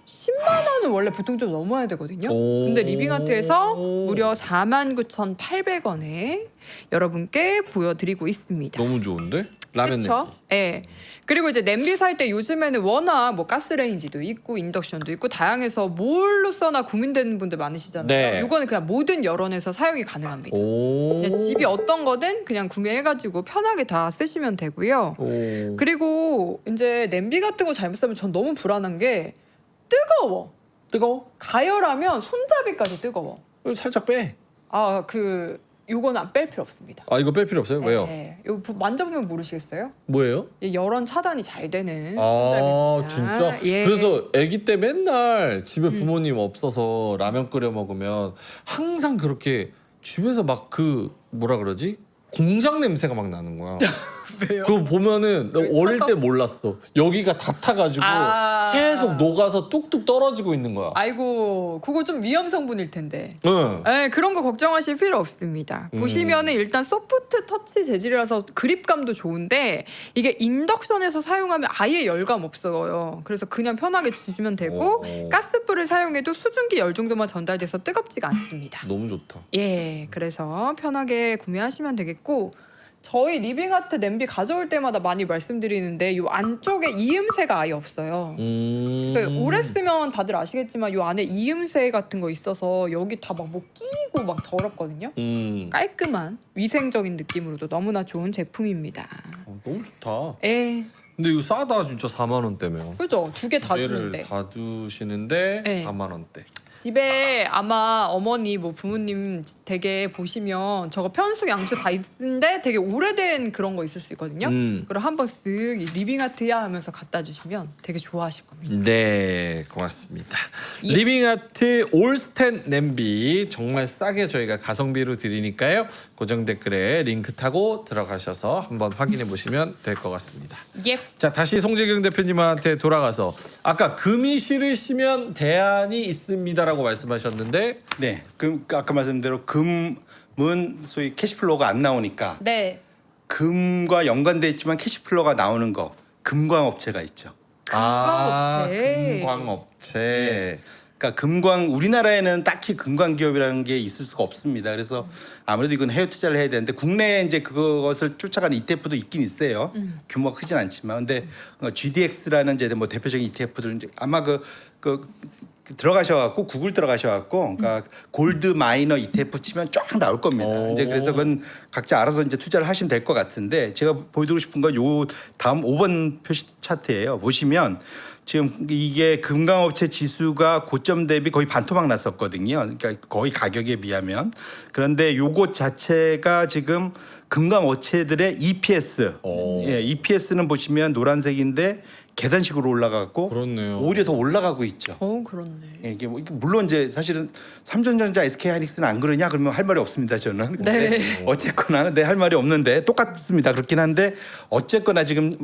10만 원은 원래 보통 좀 넘어야 되거든요. 오. 근데 리빙아트에서 무려 49,800원에 여러분께 보여드리고 있습니다. 너무 좋은데? 라면 그렇죠? 예. 그리고 이제 냄비 살 때 요즘에는 워낙 뭐 가스레인지도 있고 인덕션도 있고 다양해서 뭘로 써나 고민되는 분들 많으시잖아요. 네. 이거는 그냥 모든 여론에서 사용이 가능합니다. 오. 그냥 집이 어떤 거든 그냥 구매해가지고 편하게 다 쓰시면 되고요. 오. 그리고 이제 냄비 같은 거 잘못 쓰면 전 너무 불안한 게 뜨거워. 뜨거워? 가열하면 손잡이까지 뜨거워. 살짝 빼. 요거는 안 뺄 필요 없습니다. 아 이거 뺄 필요 없어요? 왜요? 네. 이거 만져보면 모르시겠어요? 뭐예요? 열원 차단이 잘 되는 아 손잡이입니다. 진짜? 예. 그래서 아기 때 맨날 집에 부모님 없어서 라면 끓여 먹으면 항상 그렇게 집에서 막 그 뭐라 그러지? 공장 냄새가 막 나는 거야. 왜요? 그거 보면은 나 여기 어릴 타서? 때 몰랐어. 여기가 다 타가지고 아. 계속 녹아서 뚝뚝 떨어지고 있는 거야. 아이고, 그거 좀 위험 성분일 텐데. 응. 네, 그런 거 걱정하실 필요 없습니다. 보시면은 일단 소프트 터치 재질이라서 그립감도 좋은데 이게 인덕션에서 사용하면 아예 열감 없어요. 그래서 그냥 편하게 주시면 되고 오. 가스불을 사용해도 수증기 열 정도만 전달돼서 뜨겁지가 않습니다. 너무 좋다. 예, 그래서 편하게 구매하시면 되겠고 저희 리빙아트 냄비 가져올 때마다 많이 말씀드리는데 요 안쪽에 이음새가 아예 없어요. 그래서 오래 쓰면 다들 아시겠지만 요 안에 이음새 같은 거 있어서 여기 다 막 뭐 끼고 막 더럽거든요. 깔끔한 위생적인 느낌으로도 너무나 좋은 제품입니다. 너무 좋다. 예, 근데 이거 싸다 진짜 4만 원대면. 그죠? 두 개 다 얘를 주는데 다 두시는데 네. 4만 원대. 집에 아마 어머니 뭐 부모님 댁에 보시면 저거 편수 양수 다 있는데 되게 오래된 그런 거 있을 수 있거든요. 그럼 한번 쓱 리빙아트야 하면서 갖다 주시면 되게 좋아하실 겁니다. 네, 고맙습니다. 예. 리빙아트 올스텐 냄비 정말 싸게 저희가 가성비로 드리니까요. 고정 댓글에 링크 타고 들어가셔서 한번 확인해 보시면 될 것 같습니다. 예. 자, 다시 송재경 대표님한테 돌아가서 아까 금이 싫으시면 대안이 있습니다라고 말씀하셨는데 네, 아까 말씀대로 금은 소위 캐시플로우가 안 나오니까 네. 금과 연관돼 있지만 캐시플로우가 나오는 거 금광업체가 있죠. 금광업체. 금광업체. 그러니까 금광 우리나라에는 딱히 금광 기업이라는 게 있을 수가 없습니다. 그래서 아무래도 이건 해외 투자를 해야 되는데 국내에 이제 그것을 쫓아가는 ETF도 있긴 있어요. 규모가 크진 않지만 근데 GDX라는 이제 뭐 대표적인 ETF들 이제 아마 들어가셔갖고 구글 들어가셔갖고 그러니까 골드 마이너 ETF 치면 쫙 나올 겁니다. 오. 이제 그래서 그건 각자 알아서 이제 투자를 하시면 될 것 같은데 제가 보여드리고 싶은 건 요 다음 5번 표시 차트예요. 보시면 지금 이게 금강업체 지수가 고점 대비 거의 반토막 났었거든요. 그러니까 거의 가격에 비하면 그런데 요것 자체가 지금 금강업체들의 EPS, 오. 예, EPS는 보시면 노란색인데 계단식으로 올라가고 그렇네요. 오히려 더 올라가고 있죠. 그렇네. 예, 이게 물론 이제 사실은 삼성전자, SK하이닉스는 안 그러냐 그러면 할 말이 없습니다 저는. 근데 네. 어쨌거나 내 할 말이 없는데 똑같습니다. 그렇긴 한데 어쨌거나 지금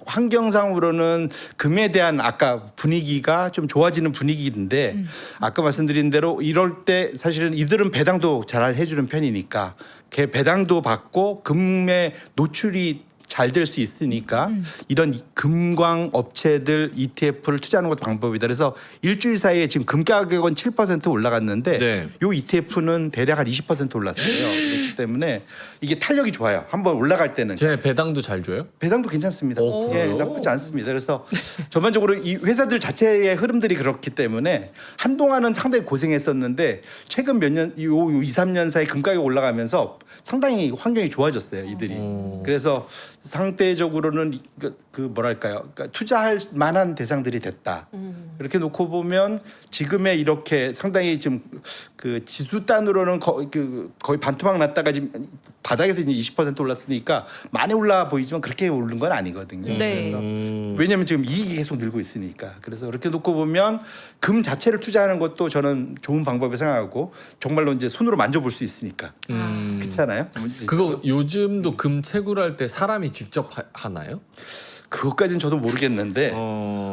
환경상으로는 금에 대한 아까 분위기가 좀 좋아지는 분위기인데 아까 말씀드린 대로 이럴 때 사실은 이들은 배당도 잘 해주는 편이니까 걔 배당도 받고 금의 노출이 잘 될 수 있으니까 이런 금광 업체들 ETF를 투자하는 것도 방법이다. 그래서 일주일 사이에 지금 금 가격은 7% 올라갔는데 네. 요 ETF는 대략 한 20% 올랐어요. 그렇기 때문에 이게 탄력이 좋아요. 한번 올라갈 때는 제 배당도 잘 줘요? 배당도 괜찮습니다. 오, 예, 그래요? 나쁘지 않습니다. 그래서 전반적으로 이 회사들 자체의 흐름들이 그렇기 때문에 한동안은 상당히 고생했었는데 최근 몇 년, 요 2, 3년 사이 금가격 올라가면서 상당히 환경이 좋아졌어요. 이들이. 그래서 상대적으로는 그 뭐랄까요? 그러니까 투자할 만한 대상들이 됐다. 이렇게 놓고 보면 지금의 이렇게 상당히 지금 그 지수 단으로는 거의 반토막 났다가 지금 바닥에서 이제 20% 올랐으니까 많이 올라 보이지만 그렇게 오른 건 아니거든요. 네. 그래서 왜냐하면 지금 이익이 계속 늘고 있으니까. 그래서 그렇게 놓고 보면 금 자체를 투자하는 것도 저는 좋은 방법을 생각하고 정말로 이제 손으로 만져볼 수 있으니까. 그렇잖아요. 그거 요즘도 금 채굴할 때 사람이 직접 하나요? 그것까지는 저도 모르겠는데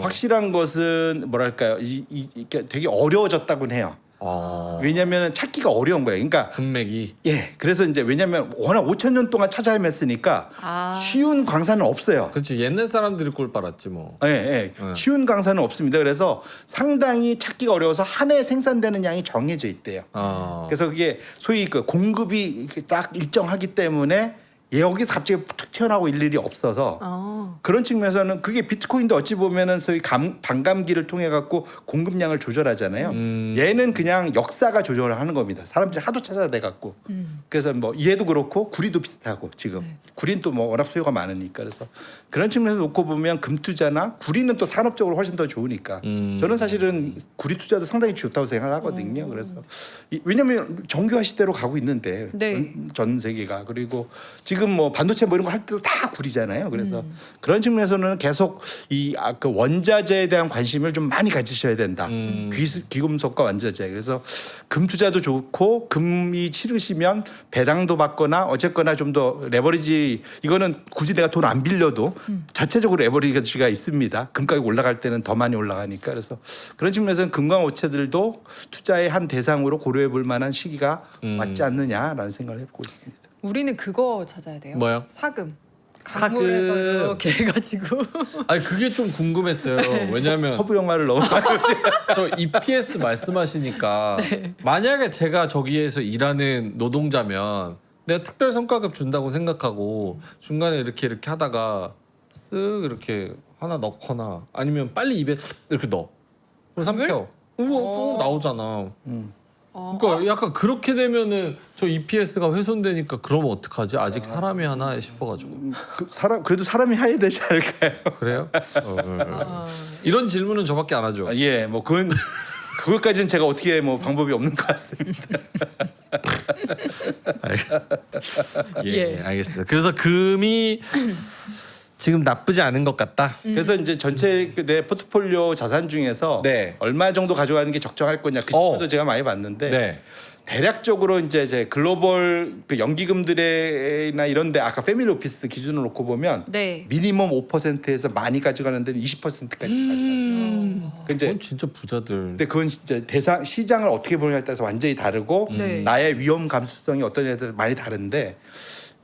확실한 것은 뭐랄까요, 이게 되게 어려워졌다고는 해요. 왜냐하면 찾기가 어려운 거예요. 그러니까 금맥이. 예, 그래서 이제 왜냐하면 워낙 5천 년 동안 찾아 헤맸으니까 쉬운 광산은 없어요. 그렇지 옛날 사람들이 꿀 빨았지 뭐. 예, 예. 쉬운 광산은 없습니다. 그래서 상당히 찾기가 어려워서 한 해 생산되는 양이 정해져 있대요. 그래서 그게 소위 그 공급이 이렇게 딱 일정하기 때문에 여기서 갑자기 툭 튀어나오고 일일이 없어서 그런 측면에서는 그게 비트코인도 어찌 보면은 소위 반감기를 통해 갖고 공급량을 조절하잖아요. 얘는 그냥 역사가 조절을 하는 겁니다. 사람들이 하도 찾아내 갖고. 그래서 뭐 얘도 그렇고 구리도 비슷하고 지금 구리는 또 뭐 워낙 수요가 많으니까 그래서 그런 측면에서 놓고 보면 금 투자나 구리는 또 산업적으로 훨씬 더 좋으니까 저는 사실은 구리 투자도 상당히 좋다고 생각하거든요. 그래서 왜냐하면 정교화 시대로 가고 있는데 네. 전 세계가 그리고 지금 뭐 반도체 뭐 이런 거 할 때도 다 구리잖아요. 그래서 그런 측면에서는 계속 그 원자재에 대한 관심을 좀 많이 가지셔야 된다. 귀금속과 원자재. 그래서 금 투자도 좋고 금이 치르시면 배당도 받거나 어쨌거나 좀 더 레버리지 이거는 굳이 내가 돈 안 빌려도 자체적으로 레버리지가 있습니다. 금 가격 올라갈 때는 더 많이 올라가니까 그래서 그런 측면에서는 금광업체들도 투자의 한 대상으로 고려해 볼 만한 시기가 왔지 않느냐라는 생각을 해보고 있습니다. 우리는 그거 찾아야 돼요. 뭐요? 사금. 사금. 강물에서 이렇게 해가지고. 아니 그게 좀 궁금했어요. 왜냐하면 서부 영화를 너무 저 EPS 말씀하시니까 만약에 제가 저기에서 일하는 노동자면 내가 특별 성과급 준다고 생각하고 중간에 이렇게 하다가 쓱 이렇게 하나 넣거나 아니면 빨리 입에 이렇게 넣어. 그리고 삼켜. 나오잖아. 그러니까 약간 그렇게 되면은 저 EPS가 훼손되니까 그러면 어떡하지? 아직 사람이 하나 싶어가지고. 그래도 사람이 해야 되지 않을까요? 그래요? 이런 질문은 저밖에 안 하죠. 예, 뭐 그것까지는 제가 어떻게 뭐 방법이 없는 것 같습니다. 예, 알겠습니다. 그래서 금이 지금 나쁘지 않은 것 같다. 그래서 이제 전체 내 포트폴리오 자산 중에서 네. 얼마 정도 가져가는 게 적정할 거냐 그 질문도 제가 많이 봤는데 네. 대략적으로 이제 글로벌 그 연기금들이나 이런데 아까 패밀리 오피스 기준으로 놓고 보면 네. 미니멈 5%에서 많이 가져가는 데는 20%까지 가져가요. 이제 그건 진짜 부자들. 근데 그건 진짜 시장을 어떻게 보느냐에 따라서 완전히 다르고 네. 나의 위험 감수성이 어떠냐에 따라서 많이 다른데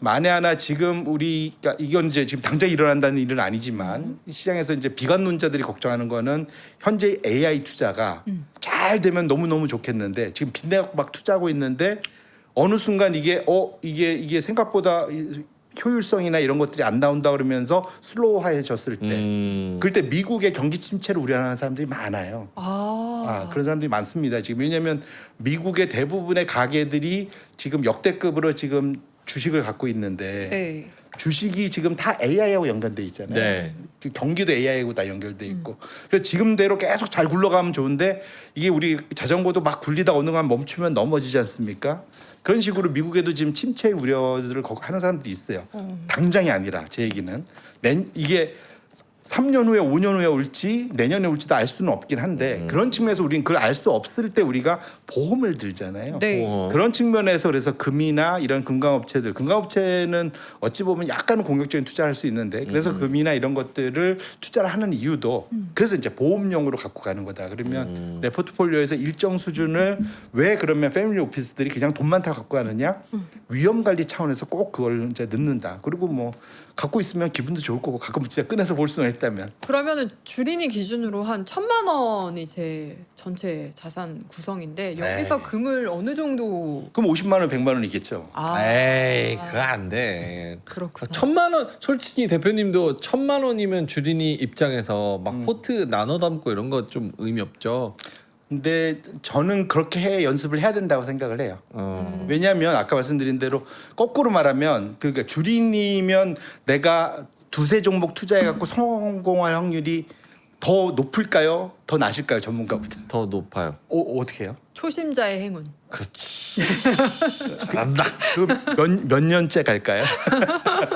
만에 하나 지금 그러니까 이건 이제 지금 당장 일어난다는 일은 아니지만 시장에서 이제 비관론자들이 걱정하는 거는 현재 AI 투자가 잘 되면 너무너무 좋겠는데 지금 빚내갖고 막 투자하고 있는데 어느 순간 이게 생각보다 효율성이나 이런 것들이 안 나온다 그러면서 슬로우해졌을 때 그럴 때 미국의 경기 침체를 우려하는 사람들이 많아요. 그런 사람들이 많습니다. 지금 왜냐하면 미국의 대부분의 가게들이 지금 역대급으로 지금 주식을 갖고 있는데 네. 주식이 지금 다 AI하고 연관돼 있잖아요. 네. 경기도 AI하고 다 연결돼 있고. 그래서 지금대로 계속 잘 굴러가면 좋은데 이게 우리 자전거도 막 굴리다 어느 간 멈추면 넘어지지 않습니까? 그런 식으로 미국에도 지금 침체 우려들을 하는 사람들이 있어요. 당장이 아니라 제 얘기는 이게 3년 후에 5년 후에 올지 내년에 올지도 알 수는 없긴 한데 그런 측면에서 우리는 그걸 알 수 없을 때 우리가 보험을 들잖아요. 네. 그런 측면에서 그래서 금이나 이런 금광업체는 어찌 보면 약간은 공격적인 투자를 할 수 있는데 그래서 금이나 이런 것들을 투자를 하는 이유도 그래서 이제 보험용으로 갖고 가는 거다. 그러면 내 포트폴리오에서 일정 수준을 왜 그러면 패밀리 오피스들이 그냥 돈만 다 갖고 가느냐? 위험 관리 차원에서 꼭 그걸 이제 넣는다. 그리고 뭐 갖고 있으면 기분도 좋을 거고 가끔 진짜 꺼내서 볼 수는 있다면. 그러면은 주린이 기준으로 한 1,000만 원이 제 전체 자산 구성인데 여기서 금을 어느 정도 그럼 50만 원, 100만 원이겠죠. 에이 그거 안 돼. 그렇구나. 1,000만 원 솔직히 대표님도 1,000만 원이면 주린이 입장에서 막 포트 나눠 담고 이런 거 좀 의미 없죠. 근데 저는 그렇게 연습을 해야 된다고 생각을 해요. 왜냐하면 아까 말씀드린 대로 거꾸로 말하면 그러니까 주린이면 내가 두세 종목 투자해갖고 성공할 확률이 더 높을까요? 더 낮을까요? 전문가보다. 더 높아요. 어떻게 해요? 초심자의 행운. 그렇지. 잘한다. 몇 년째 갈까요?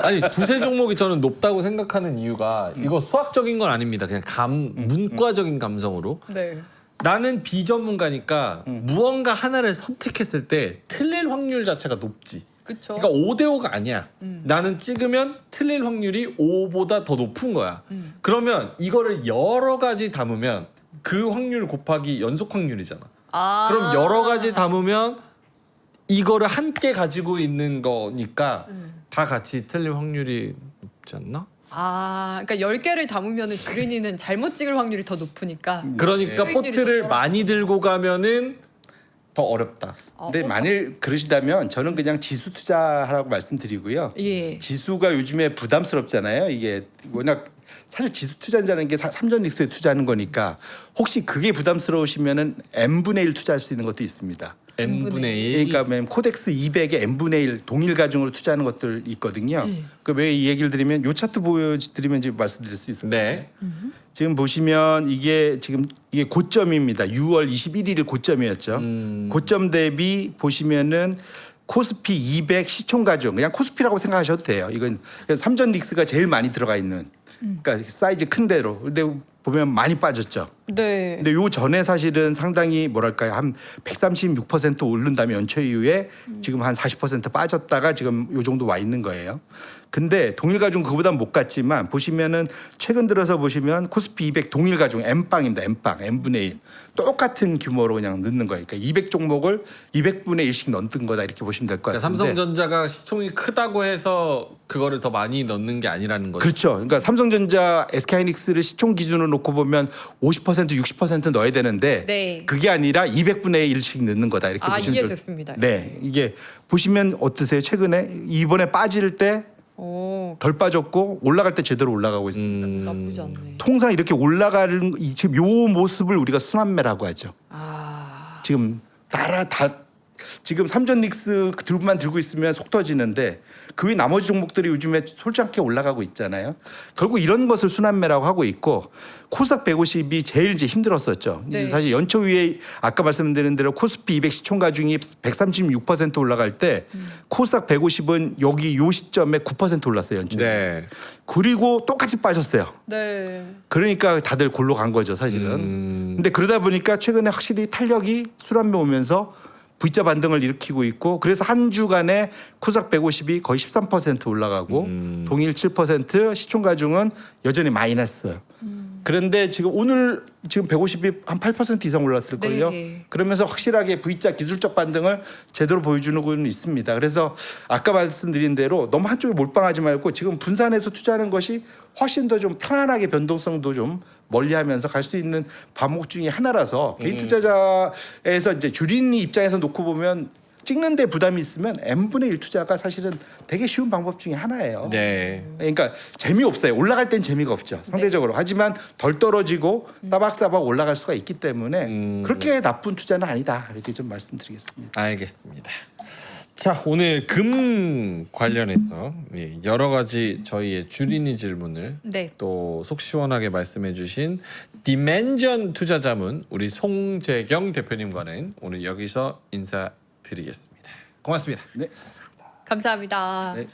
아니 두세 종목이 저는 높다고 생각하는 이유가 이거 수학적인 건 아닙니다. 그냥 문과적인 감성으로. 네. 나는 비전문가니까 무언가 하나를 선택했을 때 틀릴 확률 자체가 높지. 그렇죠. 그러니까 5대5가 아니야. 나는 찍으면 틀릴 확률이 5보다 더 높은 거야. 그러면 이거를 여러 가지 담으면 그 확률 곱하기 연속 확률이잖아. 아. 그럼 여러 가지 담으면 이거를 함께 가지고 있는 거니까 다 같이 틀릴 확률이 높지 않나? 아, 그러니까 10개를 담으면은 주린이는 잘못 찍을 확률이 더 높으니까. 그러니까 네. 포트를 많이 들고 가면은 더 어렵다. 근데 만일 그러시다면 저는 그냥 지수 투자하라고 말씀드리고요. 예. 지수가 요즘에 부담스럽잖아요. 이게 워낙 사실 지수 투자자는 게 삼전 닉스에 투자하는 거니까 혹시 그게 부담스러우시면은 n분의 1 투자할 수 있는 것도 있습니다. n분의 1. 그러니까 코덱스 200에 n분의 1 동일 가중으로 투자하는 것들 있거든요. 그 왜 이 얘기를 드리면 요 차트 보여드리면 이제 말씀드릴 수 있을 거예요. 네. 지금 보시면 이게 고점입니다. 6월 21일 고점이었죠. 고점 대비 보시면은 코스피 200 시총가중 그냥 코스피라고 생각하셔도 돼요. 이건 삼전 닉스가 제일 많이 들어가 있는 그러니까 사이즈 큰 대로. 근데 보면 많이 빠졌죠. 네. 근데 요 전에 사실은 상당히 뭐랄까요 한 136% 오른 다음에 연초 이후에 지금 한 40% 빠졌다가 지금 요 정도 와 있는 거예요. 근데 동일 가중 그보다 못 갔지만 보시면은 최근 들어서 보시면 코스피 200 동일 가중 N빵입니다. N빵 N분의 1 똑같은 규모로 그냥 넣는 거예요. 그러니까 200 종목을 200분의 1씩 넣는 거다 이렇게 보시면 될 것 그러니까 같은데. 삼성전자가 시총이 크다고 해서 그거를 더 많이 넣는 게 아니라는 거죠. 그렇죠. 그러니까 삼성전자, SK하이닉스를 시총 기준으로 놓고 보면 50% 60% 넣어야 되는데 네. 그게 아니라 200분의 1씩 넣는 거다 이렇게 아, 보시면 이해됐습니다. 네, 이게 보시면 어떠세요? 최근에 이번에 빠질 때 덜 오, 빠졌고 올라갈 때 제대로 올라가고 있습니다. 나쁘지 않네. 통상 이렇게 올라가는 지금 요 모습을 우리가 순환매라고 하죠. 아, 지금 지금 삼전 닉스 들고만 들고 있으면 속 터지는데 그 외 나머지 종목들이 요즘에 솔직히 않게 올라가고 있잖아요. 결국 이런 것을 순환매라고 하고 있고 코스닥 150이 제일 이제 힘들었었죠. 네. 이제 사실 연초 위에 아까 말씀드린 대로 코스피 200 시총가중이 136% 올라갈 때 코스닥 150은 여기 요 시점에 9% 올랐어요. 연초. 네. 그리고 똑같이 빠졌어요. 네. 그러니까 다들 골로 간 거죠, 사실은. 근데 그러다 보니까 최근에 확실히 탄력이 순환매 오면서 V자 반등을 일으키고 있고 그래서 한 주간에 코스닥 150이 거의 13% 올라가고 동일 7% 시총가중은 여전히 마이너스. 그런데 지금 오늘 지금 150이 한 8% 이상 올랐을 걸요. 네. 그러면서 확실하게 V자 기술적 반등을 제대로 보여주는 건 있습니다. 그래서 아까 말씀드린 대로 너무 한쪽에 몰빵하지 말고 지금 분산해서 투자하는 것이 훨씬 더 좀 편안하게 변동성도 좀 멀리하면서 갈 수 있는 과목 중에 하나라서 개인 투자자에서 이제 주린이 입장에서 놓고 보면 찍는데 부담이 있으면 n분의 1 투자가 사실은 되게 쉬운 방법 중에 하나예요. 네. 그러니까 재미없어요. 올라갈 땐 재미가 없죠. 상대적으로. 하지만 덜 떨어지고 따박따박 올라갈 수가 있기 때문에 그렇게 나쁜 투자는 아니다. 이렇게 좀 말씀드리겠습니다. 알겠습니다. 자, 오늘 금 관련해서 여러 가지 저희의 주린이 질문을 네. 또 속 시원하게 말씀해주신 디멘전 투자자문 우리 송재경 대표님과는 오늘 여기서 인사드리겠습니다. 고맙습니다. 네. 감사합니다. 네.